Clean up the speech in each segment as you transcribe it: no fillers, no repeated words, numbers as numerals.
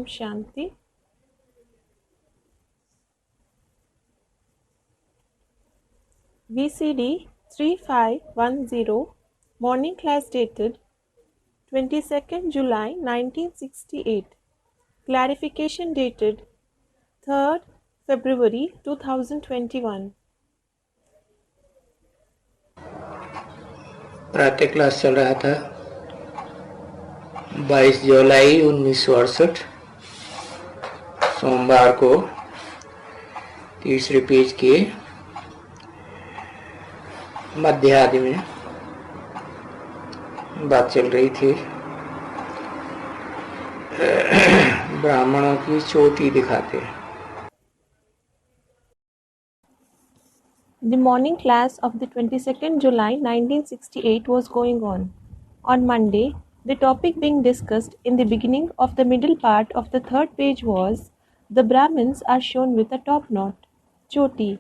Om Shanti. VCD 3510, morning class dated 22nd July 1968. Clarification dated 3rd February 2021. प्रातः class चल रहा था 22 जुलाई 1968 सोमवार को तीसरे पेज के मध्य आदि में बात चल रही थी ब्राह्मणों की चोटी दिखाते हैं। The morning class of the 22nd July 1968 was going on. On Monday, the topic being discussed in the beginning of the middle part of the third page was the Brahmins are shown with a top knot, choti.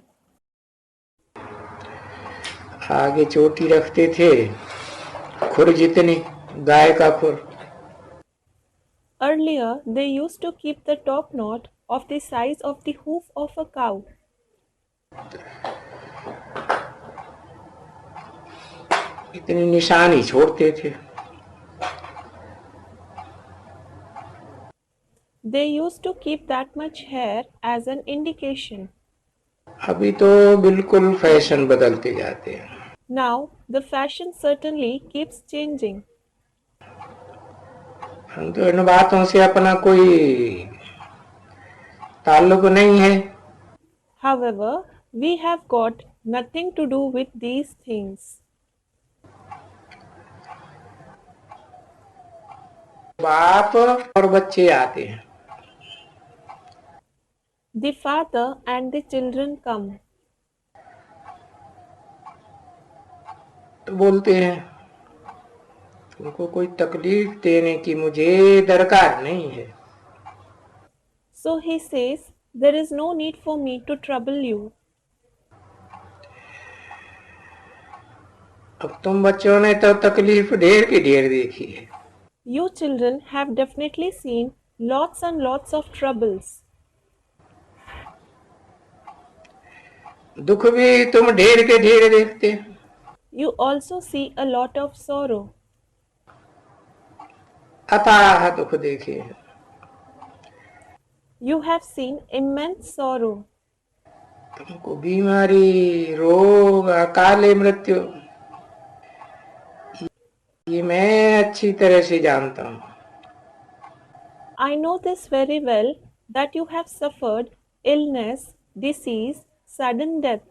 आगे चोटी रखते थे खुर जितनी गाय का खुर। Earlier, they used to keep the top knot of the size of the hoof of a cow. इतनी निशानी छोड़ते थे। They used to keep that much hair as an indication. अभी तो बिल्कुल फैशन बदलते जाते हैं। Now, the fashion certainly keeps changing. तो इन बातों से अपना कोई ताल्लुक नहीं है। However, we have got nothing to do with these things. बाप और बच्चे आते हैं। The father and the children come. तो बोलते हैं तुमको कोई तकलीफ देने की मुझे दरकार नहीं है। So he says, there is no need for me to trouble you. अब तुम बच्चों ने तो तकलीफ ढेर की ढेर देखी है। You children have definitely seen lots and lots of troubles. दुख भी तुम ढेर के ढेर देखते हो। You also see a lot of sorrow. अथाह दुख देखे हैं। You have seen immense sorrow. तुमको बीमारी रोग अकाले मृत्यु ये मैं अच्छी तरह से जानता हूँ। I know this very well that you have suffered illness, disease, sudden death.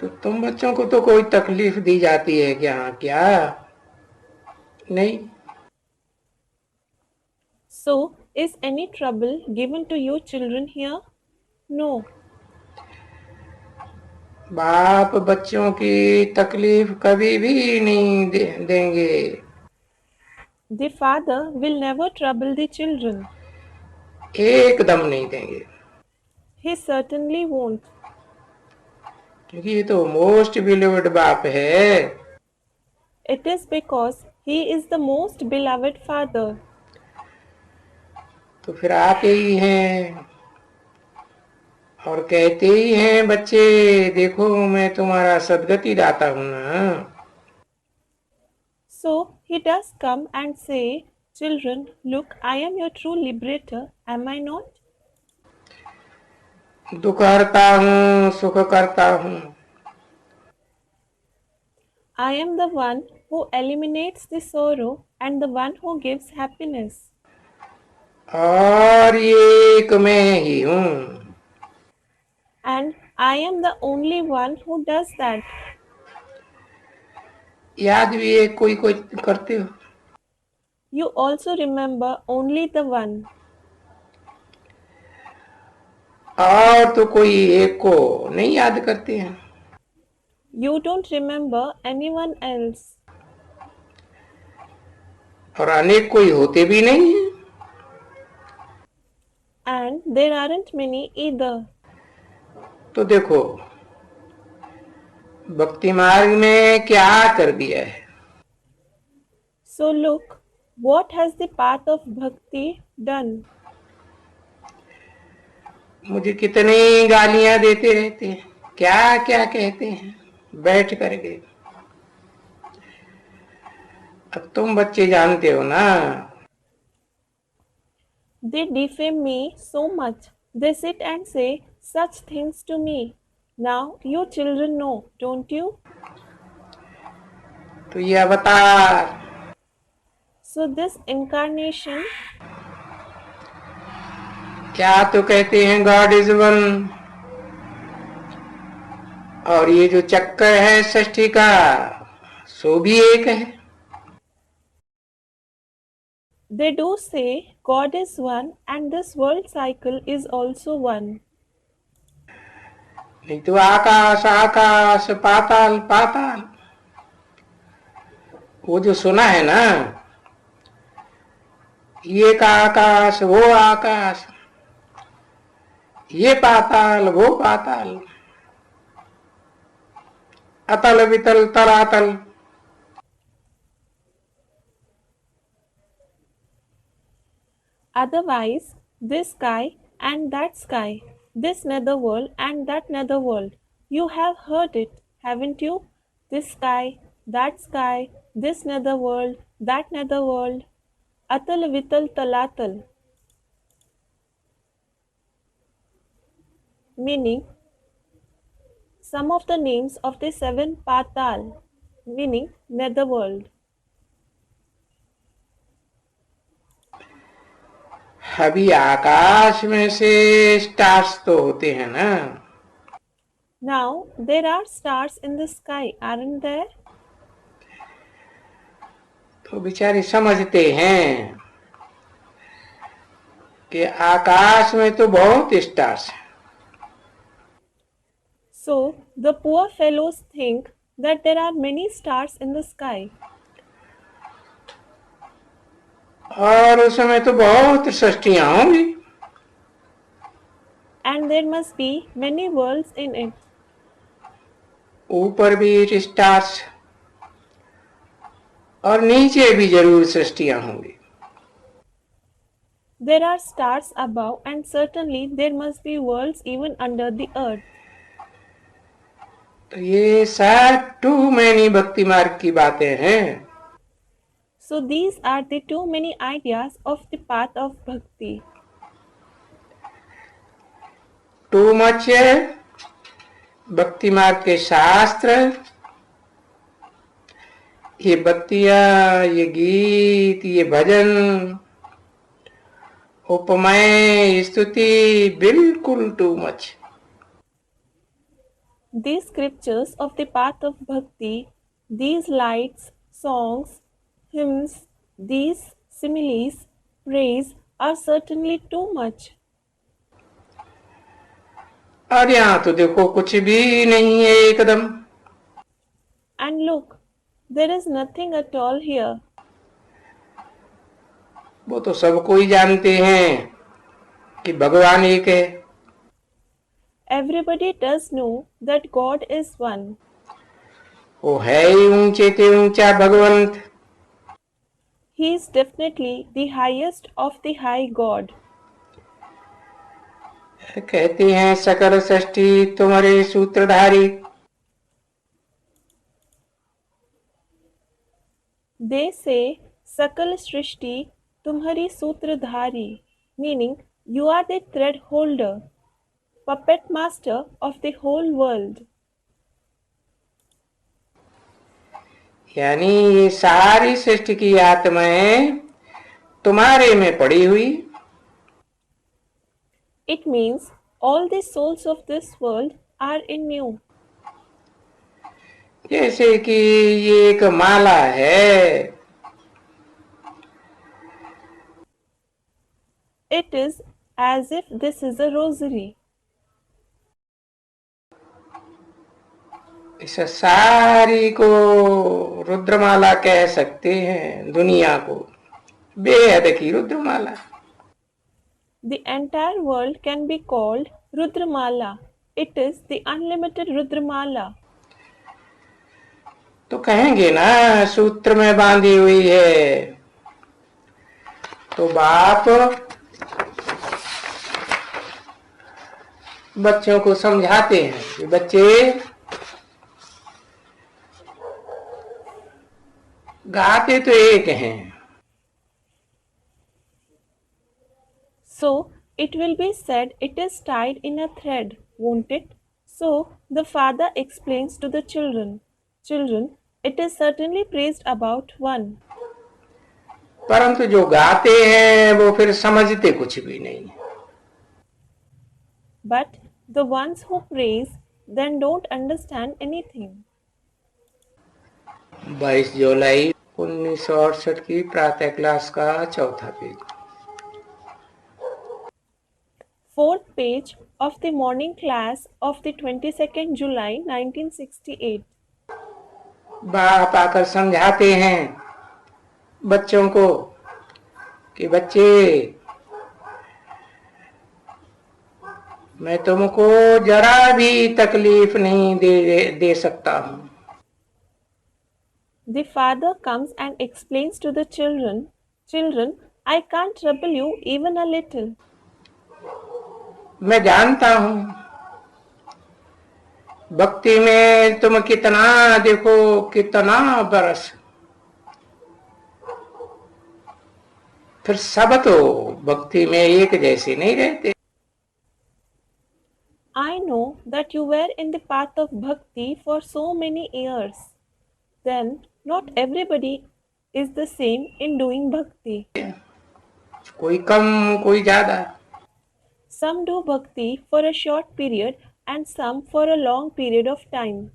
तो तुम बच्चों को तो कोई तकलीफ दी जाती है क्या? नहीं। So, is any trouble given to you children here? No. बाप बच्चों की तकलीफ कभी भी नहीं देंगे। The father will never trouble the children. एकदम नहीं देंगे। He certainly won't. क्योंकि ये तो मोस्ट बिलीव्ड बाप है। It is because he is the most beloved father. तो फिर आते ही हैं और कहते ही हैं बच्चे देखो मैं तुम्हारा सदगति दाता हूं ना। So he does come and say, children, look, I am your true liberator, am I not? दुख हरता हूं सुख करता हूं। I am the one who eliminates the sorrow and the one who gives happiness. और ये एक मैं ही हूं। And I am the only one who does that. याद भी एक कोई कोई करते हो। You also remember only the one. और तो कोई एक को नहीं याद करते हैं। You don't remember anyone else. और अनेक कोई होते भी नहीं है। And there aren't many either. तो देखो भक्ति मार्ग में क्या कर दिया है। So look, what has the path of bhakti done? मुझे कितनी गालियां देते रहते हैं, क्या क्या कहते हैं बैठ करके। अब तुम बच्चे जानते हो ना। They defame me so much. They sit and say such things to me. Now you children know, don't you? तो ये अवतार, So this incarnation, क्या तो कहते हैं गॉड इज वन, और ये जो चक्कर है षष्ठी का सो भी एक है। they do say God is one and this world cycle is also one. नहीं तो आकाश आकाश पाताल पाताल, वो जो सुना है ना, ये का आकाश वो आकाश, ये पाताल वो पाताल, अतल वितल तलातल। Otherwise, this sky and that sky, this netherworld and that netherworld. You have heard it, haven't you? This sky, this netherworld, that netherworld. Atal vital talatal. Meaning, some of the names of the seven patal, meaning netherworld. अभी आकाश में से stars तो होते हैं ना। Now, there are stars in the sky, aren't there? तो बेचारे समझते हैं कि आकाश में तो बहुत स्टार्स हैं। So, the poor fellows think that there are many stars in the sky. और उसमें तो बहुत सृष्टियां होंगी। And there must be many worlds in it. ऊपर भी स्टार्स और नीचे भी जरूर सृष्टियां होंगी। There are stars above and certainly there must be worlds even under the earth. तो ये सब टू मैनी भक्ति मार्ग की बातें हैं। So these are the too many ideas of the path of bhakti. Too much भक्ति मार्ग के शास्त्र, ये बत्तियां, ये गीत, ये भजन, उपमय स्तुति, बिल्कुल too much. These scriptures of the path of bhakti, these lights, songs, hymns, these similes, praise are certainly too much. और यहाँ तो देखो कुछ भी नहीं है एकदम। And look, there is nothing at all here. वो तो सबको ही जानते हैं कि भगवान एक है। Everybody does know that God is one. वो है ही ऊंचे से ऊंचा भगवंत। He is definitely the highest of the high God. कहते हैं सकल सृष्टि तुम्हारे सूत्रधारी। They say Sakal Srishti Tumhari Sutradhari, meaning you are the thread holder, puppet master of the whole world. यानी ये सारी सृष्टि की आत्माएं तुम्हारे में पड़ी हुई। It means all the souls of this world are in you. जैसे कि ये एक माला है। It is as if this is a rosary. इस सारी को रुद्रमाला कह सकते हैं, दुनिया को बेहद की रुद्रमाला। The entire world can be called Rudramala. It is the unlimited Rudramala. तो कहेंगे ना सूत्र में बांधी हुई है। तो बाप बच्चों को समझाते हैं कि बच्चे गाते तो एक हैं। So it will be said it is tied in a thread, won't it? So the father explains to the children, children, it is certainly praised about one. परंतु जो गाते हैं वो फिर समझते कुछ भी नहीं। But the ones who praise then don't understand anything. 22 जुलाई 1968 की प्रातः क्लास का चौथा page. Fourth page of the morning class of the 22nd July 1968. बाप आकर समझाते हैं बच्चों को कि बच्चे मैं तुमको जरा भी तकलीफ नहीं दे सकता हूं। The father comes and explains to the children, children, I can't trouble you even a little. मैं जानता हूं भक्ति में तुम कितना देखो कितना बरस, फिर सब तो भक्ति में एक जैसे नहीं रहते। I know that you were in the path of bhakti for so many years. Then not everybody is the same in doing bhakti. कोई कम कोई ज्यादा। Some do bhakti for a short period and some for a long period of time.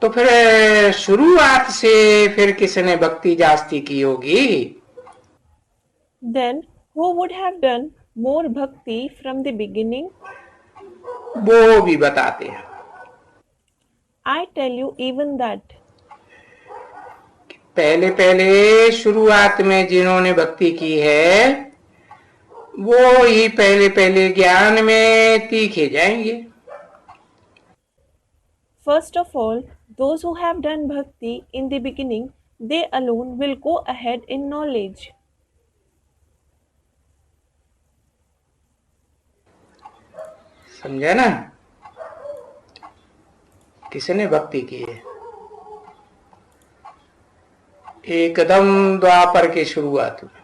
तो फिर शुरुआत से फिर किसने भक्ति जास्ती की होगी? Then who would have done more bhakti from the beginning? वो भी बताते हैं। I tell you even that. पहले पहले शुरुआत में जिन्होंने भक्ति की है वो ही पहले पहले ज्ञान में तीखे जाएंगे। First of all, those who have done bhakti in the beginning, they alone will go ahead in knowledge. समझा ना? किसने भक्ति की है? एकदम द्वापर की शुरुआत में।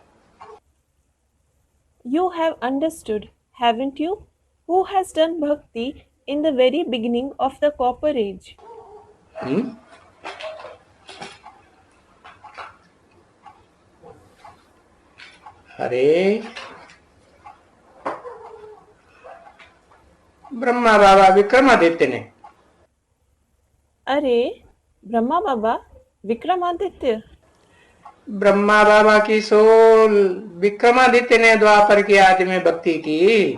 You have understood, haven't you? Who has done bhakti in the very beginning of the Copper Age? अरे ब्रह्मा बाबा विक्रमादित्य ने। अरे ब्रह्मा बाबा विक्रमादित्य। ब्रह्मा बाबा की सोल विक्रमादित्य ने द्वापर की आदि में भक्ति की।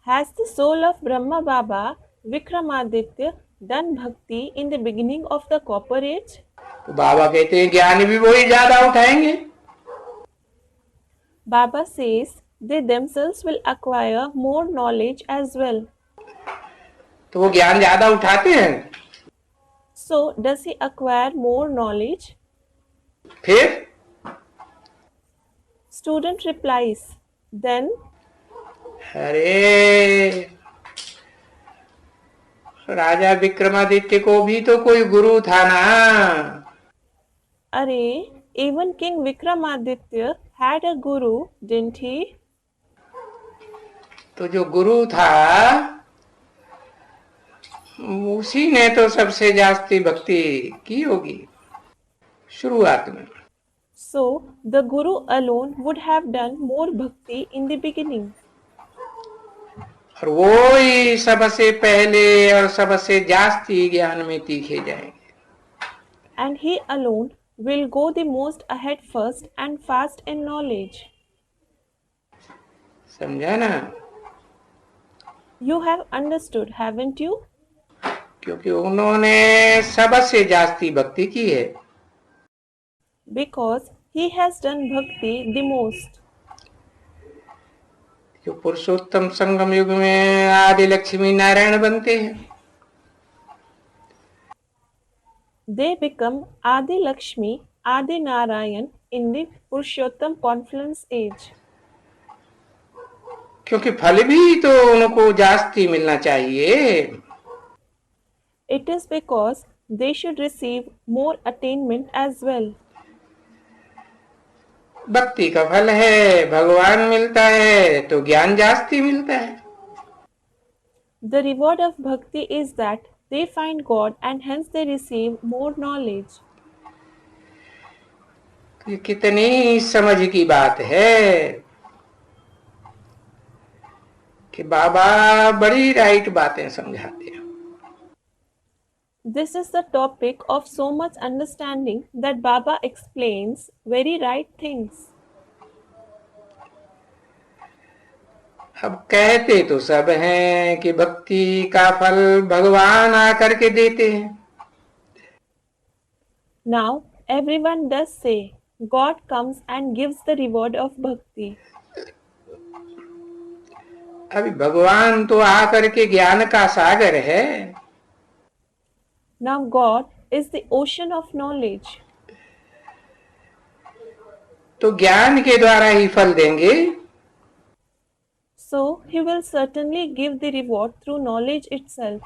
Has the soul of Brahma Baba Vikramaditya done bhakti in the beginning of the Copper Age? तो बाबा कहते हैं ज्ञान भी वही ज्यादा उठाएंगे। Baba says they themselves will acquire more knowledge as well. तो वो ज्ञान ज्यादा उठाते हैं। So does he acquire more knowledge? फिर Student replies, then अरे राजा विक्रमादित्य को भी तो कोई गुरु था ना। अरे even King Vikramaditya had a guru, didn't he? तो जो गुरु था उसी ने तो सबसे जास्ती भक्ति की होगी शुरुआत में। So the guru alone would have done more bhakti in the beginning. और वो ही सबसे पहले और सबसे जास्ती ज्ञान में तीखे जाएंगे। And he alone will go the most ahead first and fast in knowledge. समझा ना? You have understood, haven't you? क्योंकि उन्होंने सबसे जास्ती भक्ति की है। Because he has done bhakti the most. जो पुरुषोत्तम संगम युग में आदि लक्ष्मी नारायण बनते हैं। They become Adi Lakshmi, Adi Narayan in the Purushottam confluence age. क्योंकि फल भी तो उनको जास्ती मिलना चाहिए। It is because they should receive more attainment as well. भक्ति का फल है भगवान मिलता है तो ज्ञान जास्ती मिलता है। The reward of bhakti is that they find God and hence they receive more knowledge. ये कितनी समझ की बात है कि बाबा बड़ी राइट बातें समझाते हैं। This is the topic of so much understanding that Baba explains very right things. अब कहते तो सब हैं कि भक्ति का फल भगवान आकर के देते हैं। Now everyone does say God comes and gives the reward of bhakti. अभी भगवान तो आकर के ज्ञान का सागर है। Now God is the ocean of knowledge. तो ज्ञान के द्वारा ही फल देंगे। So he will certainly give the reward through knowledge itself.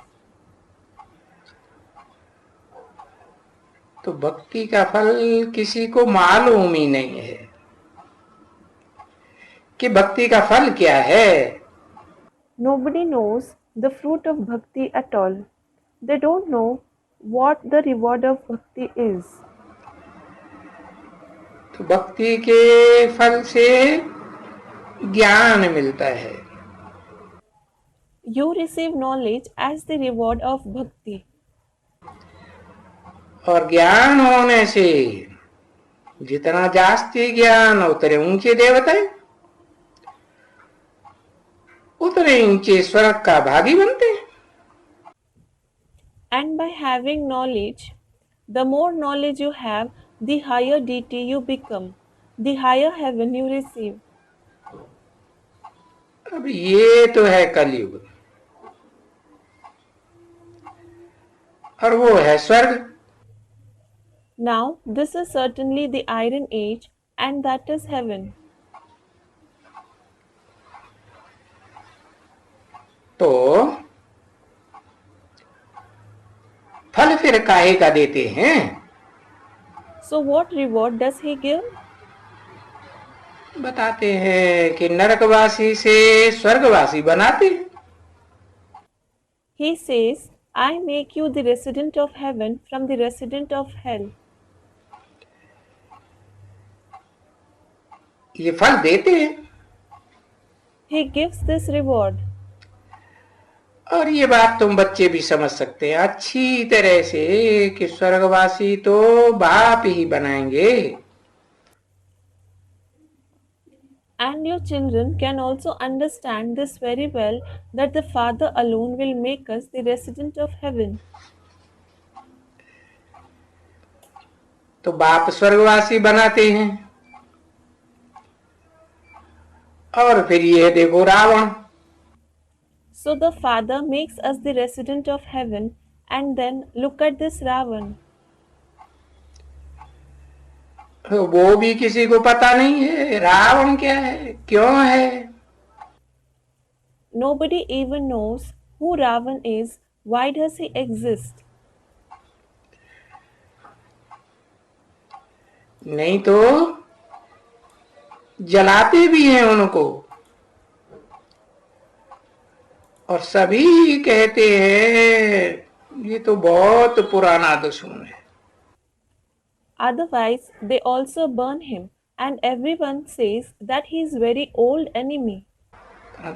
तो भक्ति का फल किसी को मालूम ही नहीं है कि भक्ति का फल क्या है। Nobody knows the fruit of bhakti at all. They don't know what the reward of bhakti is. तो भक्ति के फल से ज्ञान मिलता है। You receive knowledge as the reward of bhakti. और ज्ञान होने से जितना जास्ती ज्ञान उतने ऊंचे देवता उतने ऊंचे स्वर्ग का भागी बनते हैं। And by having knowledge, the more knowledge you have, the higher deity you become, the higher heaven you receive. अब ये तो है कलयुग और वो है स्वर्ग। Now, this is certainly the iron age, and that is heaven. तो फल फिर काहे का देते हैं? So, what reward does he give? बताते हैं कि नरकवासी से स्वर्गवासी बनाते हैं। He says, I make you the resident of heaven from the resident of hell. ये फल देते हैं। He gives this reward. और ये बात तुम बच्चे भी समझ सकते हैं अच्छी तरह से कि स्वर्गवासी तो बाप ही बनाएंगे। And your children can also understand this very well, that the Father alone will make us the resident of heaven. तो बाप स्वर्गवासी बनाते हैं और फिर ये देखो Ravan. So the Father makes us the resident of heaven, and then look at this Ravan. वो भी किसी को पता नहीं है रावण क्या है क्यों है। Nobody even knows who Ravan is, why does he exist. नहीं तो जलाते भी हैं उनको और सभी कहते हैं ये तो बहुत पुराना दुश्मन है। Otherwise, they also burn him, and everyone says that he is very old enemy.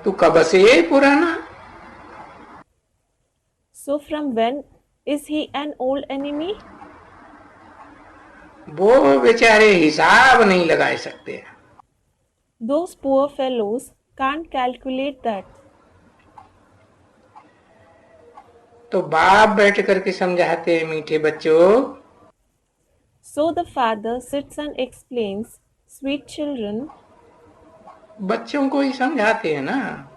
तू कब से पुराना? So from when is he an old enemy? वो बेचारे हिसाब नहीं लगा सकते। Those poor fellows can't calculate that. तो बाप बैठ करके समझाते हैं मीठे बच्चों। So the father sits and explains, sweet children. बच्चों को ही समझाते हैं ना।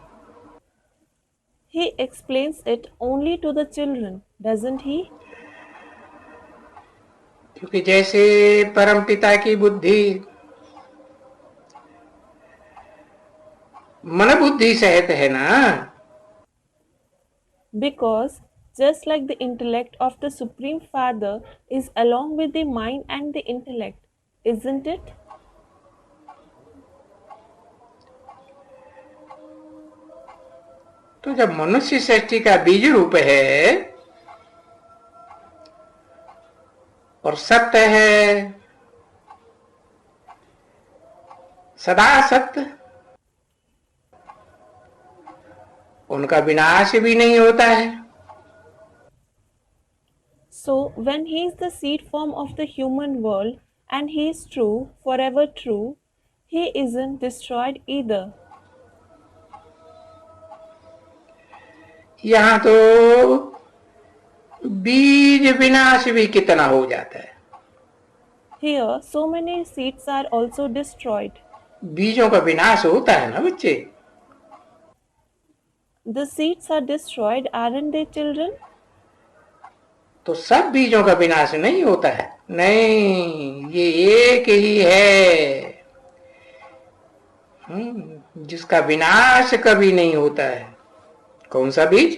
He explains it only to the children, doesn't he? क्योंकि जैसे परमपिता की बुद्धि मन बुद्धि सहित है ना, Because just like the intellect of the Supreme Father is along with the mind and the intellect, isn't it? तो जब मनुष्य सृष्टि का बीज रूप है और सत्य है, सदा सत्य, उनका विनाश भी नहीं होता है। So, when he is the seed form of the human world and he is true, forever true, he isn't destroyed either. यहाँ तो बीज विनाश भी कितना हो जाता है। Here, so many seeds are also destroyed. बीजों का विनाश होता है ना बच्चे। The seeds are destroyed, aren't they, children? तो सब बीजों का विनाश नहीं होता है, नहीं, ये एक ही है जिसका विनाश कभी नहीं होता है। कौन सा बीज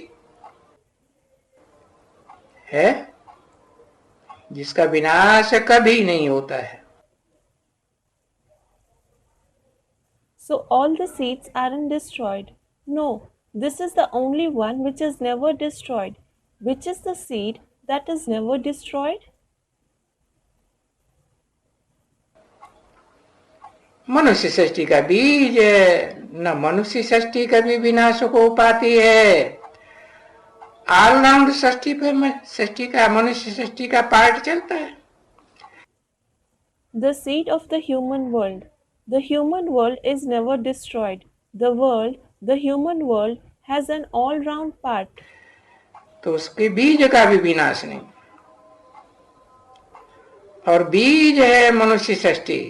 है जिसका विनाश कभी नहीं होता है? So all the seeds aren't destroyed. No, this is the only one which is never destroyed. Which is the seed that is never destroyed? मनुष्य सृष्टि का बीज न मनुष्य सृष्टि कभी विनाश हो पाती है। ऑलराउंड सृष्टि पे सृष्टि का मनुष्य सृष्टि का पार्ट चलता है। The seed of the human world. The human world is never destroyed. The human world has an all-round part. तो उसके बीज का भी विनाश नहीं, और बीज है मनुष्य सृष्टि।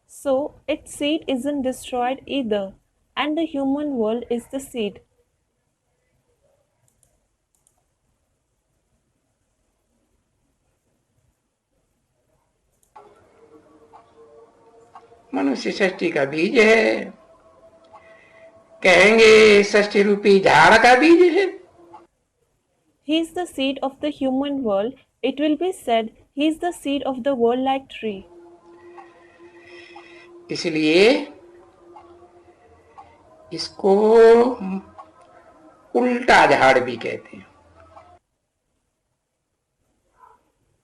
So its seed isn't destroyed either, and the human world is the seed. मनुष्य सृष्टि का बीज है, कहेंगे सृष्टि रूपी झाड़ का बीज है। He is the seed of the human world. It will be said he is the seed of the world-like tree. इसलिए इसको उल्टा झाड़ भी कहते हैं।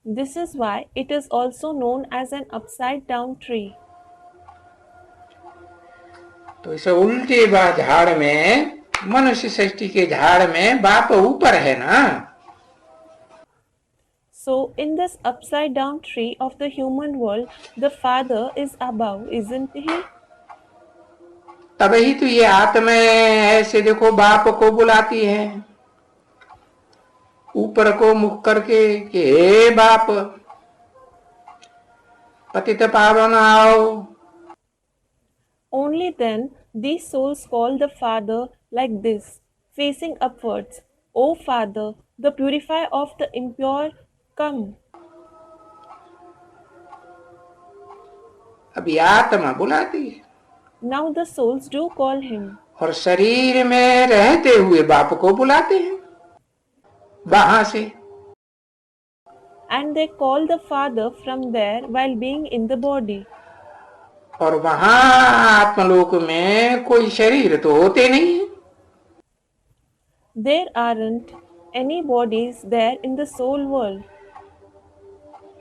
This is why it is also known as an upside-down tree. तो इस उल्टे झाड़ में, मनुष्य सृष्टि के झाड़ में बाप ऊपर है ना। So in this upside-down tree of the human world, the Father is above, isn't he? तभी तो ये आत्मा ऐसे देखो बाप को बुलाती है ऊपर को मुख करके कि हे बाप, पतित पावन आओ। Only then these souls call the Father like this, facing upwards. O Father, the purifier of the impure, come. अभी आत्मा बुलाती है Now the souls do call him. और शरीर में रहते हुए बाप को बुलाते हैं वहां से। And they call the Father from there while being in the body. और वहां आत्मलोक में कोई शरीर तो होते नहीं है। There aren't any bodies there in the soul world.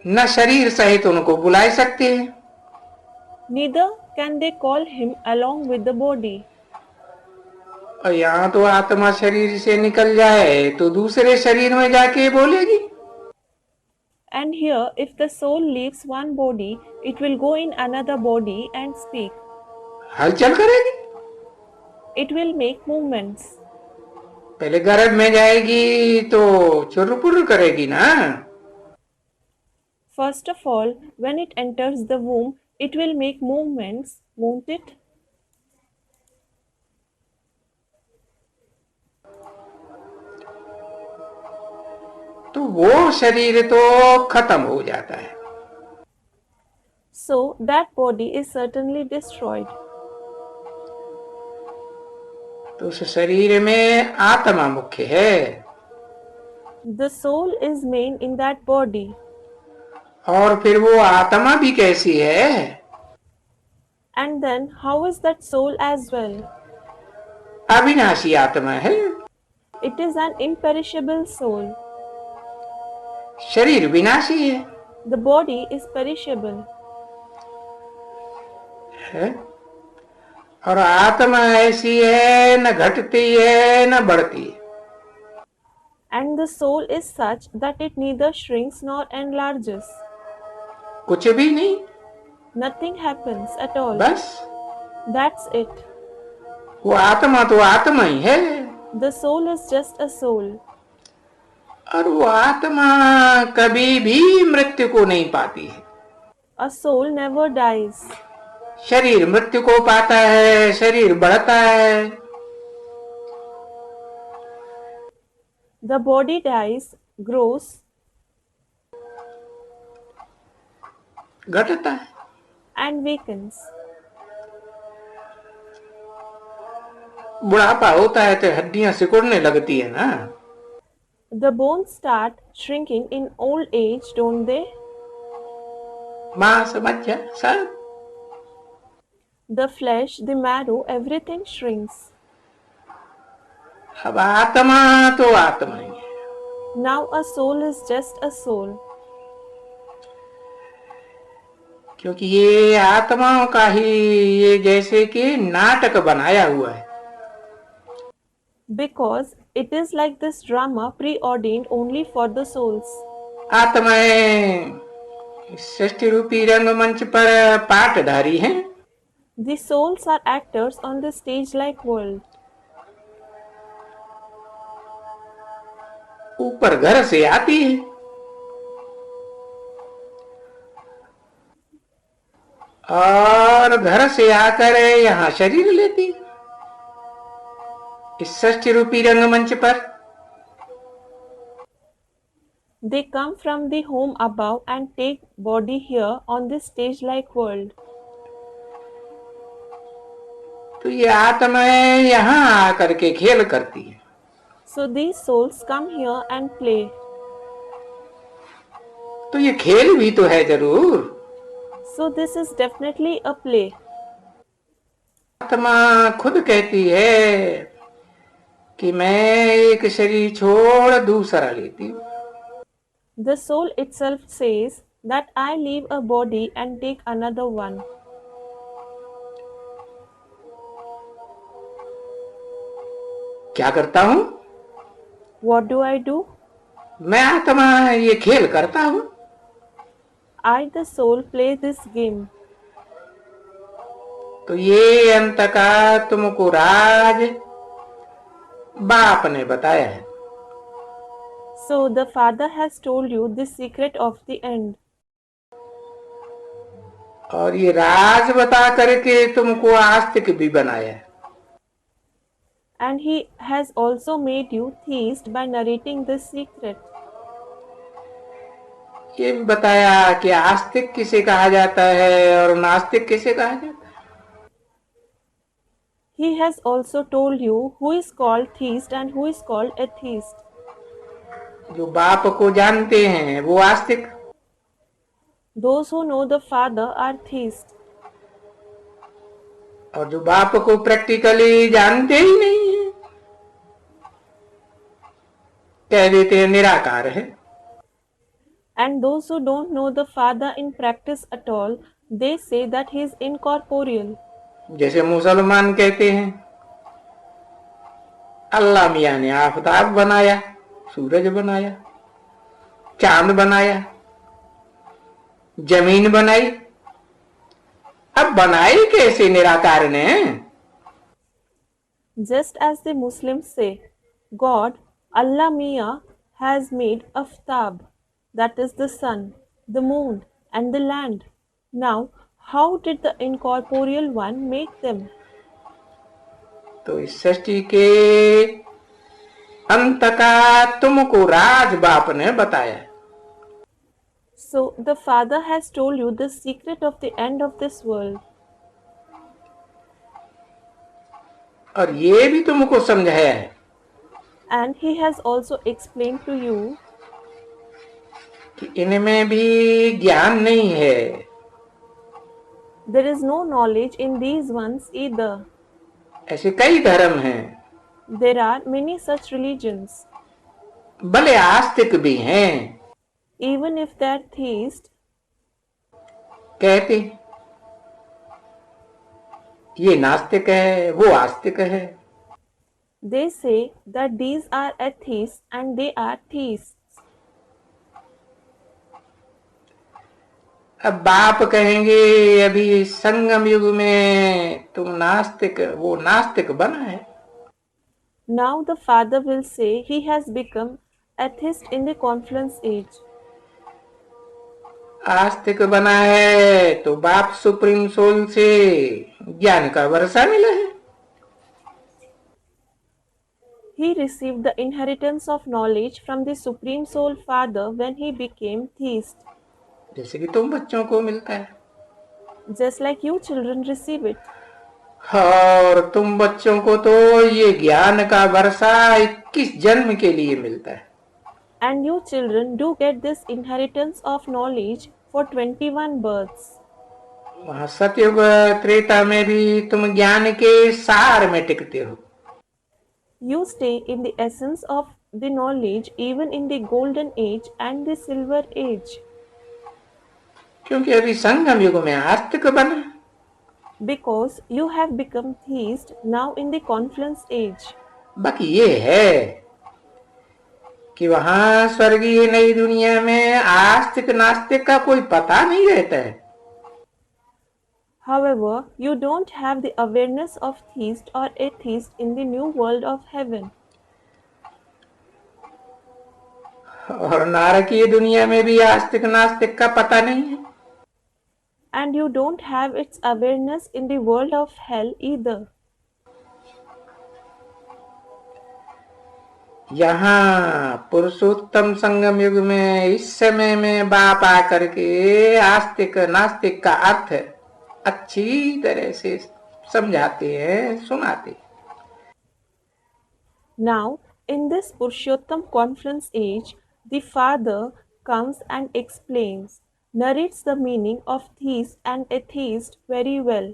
न शरीर सहित उनको बुला सकते हैं। Neither can they call him along with the body. और यहाँ तो आत्मा शरीर से निकल जाए तो दूसरे शरीर में जाके बोलेगी। And here, if the soul leaves one body, it will go in another body and speak. हलचल करेगी, It will make movements. पहले गर्भ में जाएगी तो चुरपुर करेगी ना। First of all, when it enters the womb, it will make movements, won't it? तो वो शरीर तो खत्म हो जाता है। So that body is certainly destroyed. तो उस शरीर में आत्मा मुख्य है। The soul is main in that body. और फिर वो आत्मा भी कैसी है? And then how is that soul as well? अविनाशी आत्मा है। It is an imperishable soul. शरीर विनाशी है। The body is perishable. है? और आत्मा ऐसी है, न घटती है न बढ़ती है। And the soul is such that it neither shrinks nor enlarges. कुछ भी नहीं, Nothing happens at all. बस That's it. वो आत्मा तो आत्मा ही है। The soul is just a soul. और वो आत्मा कभी भी मृत्यु को नहीं पाती है। A soul never dies. शरीर मृत्यु को पाता है, शरीर बढ़ता है। The body dies, grows, घटता है। and weakens. बुढ़ापा होता है तो हड्डियां सिकुड़ने लगती है ना। The bones start shrinking in old age, don't they? मांस मज्जा सब। The flesh, the marrow, everything shrinks. अब आत्मा तो आत्मा ही है। Now a soul is just a soul. क्योंकि ये आत्माओं का ही ये जैसे कि नाटक बनाया हुआ है। Because it is like this drama preordained only for the souls. आत्माएं सृष्टि रूपी रंगमंच पर पाठधारी हैं। The souls are actors on the stage-like world. ऊपर घर से आती है और घर से आकर यहाँ शरीर लेती है इस सृष्टि रूपी रंगमंच पर। They come from the home above and take body here on this stage-like world. तो ये आत्माएं यहाँ आकर के खेल करती है। So these souls come here and play. तो ये खेल भी तो है जरूर। So this is definitely a play. आत्मा खुद कहती है कि मैं एक शरीर छोड़ दूसरा लेती हूँ। The soul itself says that I leave a body and take another one. क्या करता हूँ? What do I do? मैं आत्मा ये खेल करता हूँ। I, the soul, play this game. तो ये अंत का तुमको राज बाप ने बताया है। So the Father has told you the secret of the end. और ये राज बता करके तुमको आस्तिक भी बनाया है। And He has also made you theist by narrating this secret. ये भी बताया कि आस्तिक किसे कहा जाता है और नास्तिक किसे कहा जाता है। He has also told you who is called theist and who is called atheist. जो बाप को जानते हैं वो आस्तिक, Those who know the Father are theist. और जो बाप को प्रैक्टिकली जानते ही नहीं है कह देते हैं निराकार है। And those who don't know the Father in practice at all, they say that He is incorporeal. जैसे मुसलमान कहते हैं अल्लाह मियाँ ने आफताब बनाया, सूरज बनाया, चांद बनाया, जमीन बनाई। अब बनाई कैसे निराकार ने? Just as the Muslims say, God, Allah Mia, has made aftab, that is the sun, the moon, and the land. Now, how did the incorporeal one make them? तो इस सृष्टि के अंत का तुमको राज बाप ने बताया। So the Father has told you the secret of the end of this world. और ये भी तुमको समझाया है And He has also explained to you कि इनमें भी ज्ञान नहीं है। there is no knowledge in these ones either. ऐसे कई धर्म हैं, There are many such religions. भले आस्तिक भी हैं, Even if they are theists, कहते ये नास्तिक है, वो आस्तिक है। they say that these are atheists and they are theists. अब बाप कहेंगे अभी संगम युग में तुम नास्तिक, वो नास्तिक बना है। Now the Father will say he has become atheist in the confluence age. आस्तिक बना है तो बाप सुप्रीम सोल से ज्ञान का वर्षा मिला है। He received the inheritance of knowledge from the Supreme Soul Father when he became theist, जैसे कि तुम बच्चों को मिलता है, just like you children receive it. और तुम बच्चों को तो ये ज्ञान का वर्षा 21 जन्म के लिए मिलता है। And you children do get this inheritance of knowledge for 21 births. वहां सतयुग त्रेता में भी तुम ज्ञान के सार में टिकते हो। You stay in the essence of the knowledge even in the golden age and the silver age. क्योंकि अभी संगम युग में आस्तिक बना, Because you have become theist now in the confluence age. बाकी ये है कि वहां स्वर्गीय नई दुनिया में आस्तिक नास्तिक का कोई पता नहीं रहता है। However, you don't have the awareness of theist or atheist in the new world of heaven. और नारकीय दुनिया में भी आस्तिक नास्तिक का पता नहीं है। And you don't have its awareness in the world of hell either. यहाँ पुरुषोत्तम संगम युग में इस समय में बाप आकर के आस्तिक नास्तिक का अर्थ अच्छी तरह से समझाते हैं, सुनाते हैं। Now, in this Purushottam confluence age, the Father comes and explains, narrates the meaning of theist and atheist very well.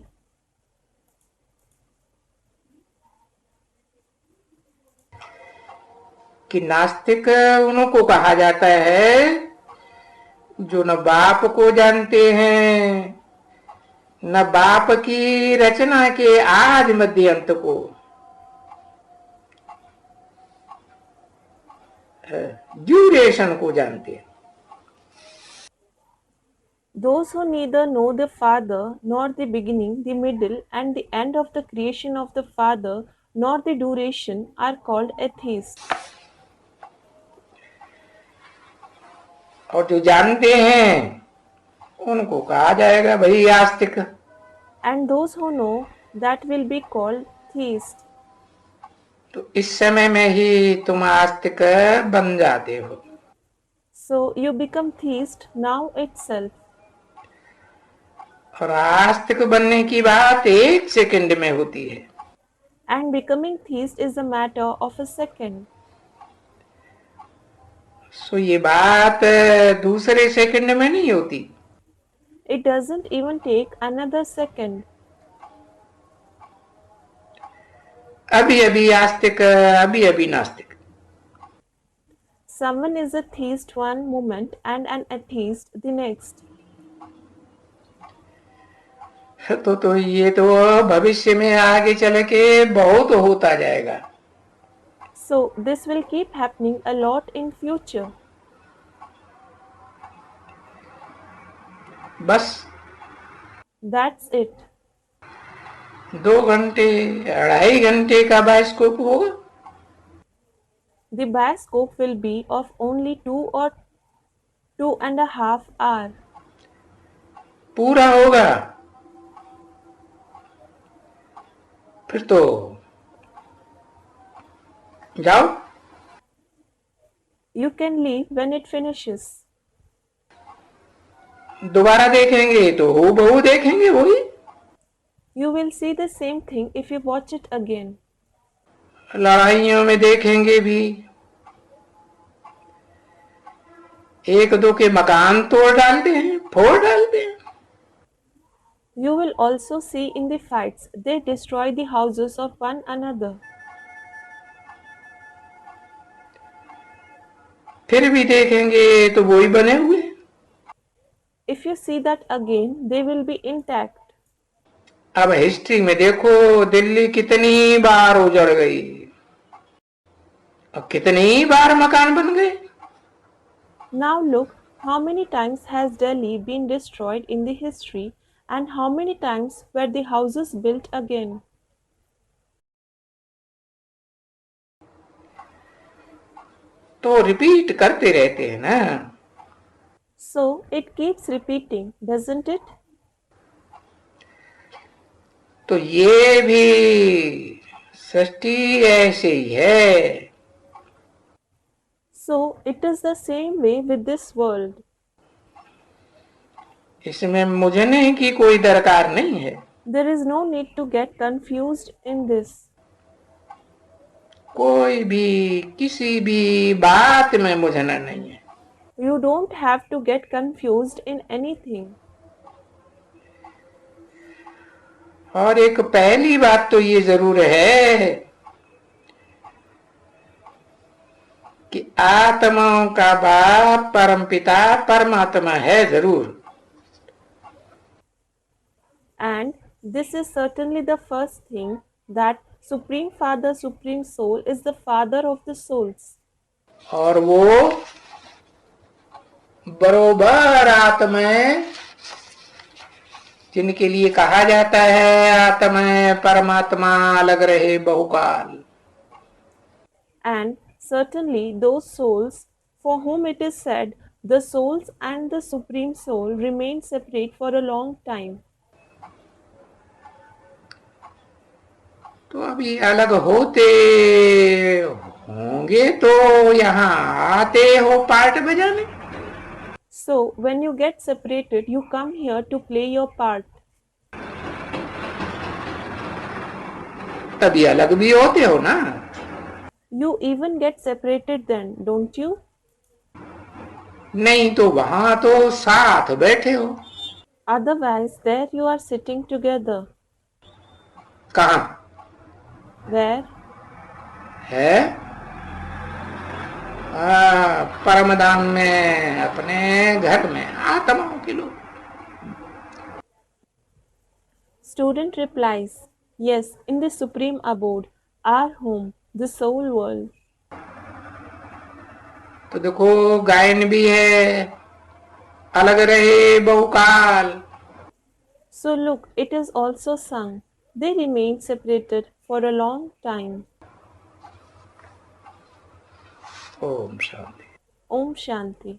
कि नास्तिक उनको कहा जाता है जो न बाप को जानते हैं, न बाप की रचना के आदि मध्य अंत को, ड्यूरेशन को जानते हैं। Those who neither know the Father, nor the beginning, the middle, and the end of the creation of the Father, nor the duration, are called atheists. और जो जानते हैं उनको कहा जाएगा भाई आस्तिक। And those who know, that will be called theists. तो इस समय में ही तुम आस्तिक बन जाते हो। So you become theist now itself. और आस्तिक बनने की बात 1 सेकंड में होती है। And becoming theist is a matter of a second. सो ये बात दूसरे सेकंड में नहीं होती। It doesn't even take another second. अभी अभी आस्तिक, अभी अभी नास्तिक। Someone is a theist one moment and an atheist the next. तो ये तो भविष्य में आगे चल के बहुत होता जाएगा। So this will keep happening a lot in future. बस That's it. 2 घंटे 2.5 घंटे का बायोस्कोप होगा। The bioscope will be of only 2 or 2.5 hours. पूरा होगा फिर तो जाओ You can leave when it finishes. दोबारा देखेंगे तो हूबहू देखेंगे वही। You will see the same thing if you watch it again. लड़ाइयों में देखेंगे भी, एक दो के मकान तोड़ डालते हैं, फोड़ डालते हैं। You will also see in the fights they destroy the houses of one another. फिर भी देखेंगे तो वही बने हुए। If you see that again, they will be intact. अब हिस्ट्री में देखो दिल्ली कितनी बार उजड़ गई और कितनी बार मकान बन गए। Now look, how many times has Delhi been destroyed in the history and how many times were the houses built again? तो रिपीट करते रहते हैं ना। So it keeps repeating, doesn't it? तो ये भी सृष्टि ऐसे ही है। So it is the same way with this world. इसमें मुझे की कोई दरकार नहीं है। There is no need to get confused in this. कोई भी किसी भी बात में मुझना नहीं है। You don't have to get confused in anything. और एक पहली बात तो ये जरूर है कि आत्माओं का बाप परमपिता परमात्मा है जरूर। And this is certainly the first thing, that Supreme Father, Supreme Soul is the Father of the souls. और वो बरोबर आत्माएं जिनके लिए कहा जाता है आत्माएं परमात्मा अलग रहे बहुकाल। And certainly those souls for whom it is said the souls and the Supreme Soul remain separate for a long time. तो अभी अलग होते होंगे तो यहाँ आते हो पार्ट बजाने। So when you get separated, you come here to play your part. तभी अलग भी होते हो ना। You even get separated then, don't you? नहीं तो वहां तो साथ बैठे हो। Otherwise, there you are sitting together. कहाँ Where? है? परमधाम में, अपने घर में आत्माओं के लोग। Student replies, yes, in the supreme abode, our home, the soul world. तो देखो गायन भी है, अलग रहे बहुकाल। So look, it is also sung. They remain separated for a long time. Om Shanti. Om Shanti.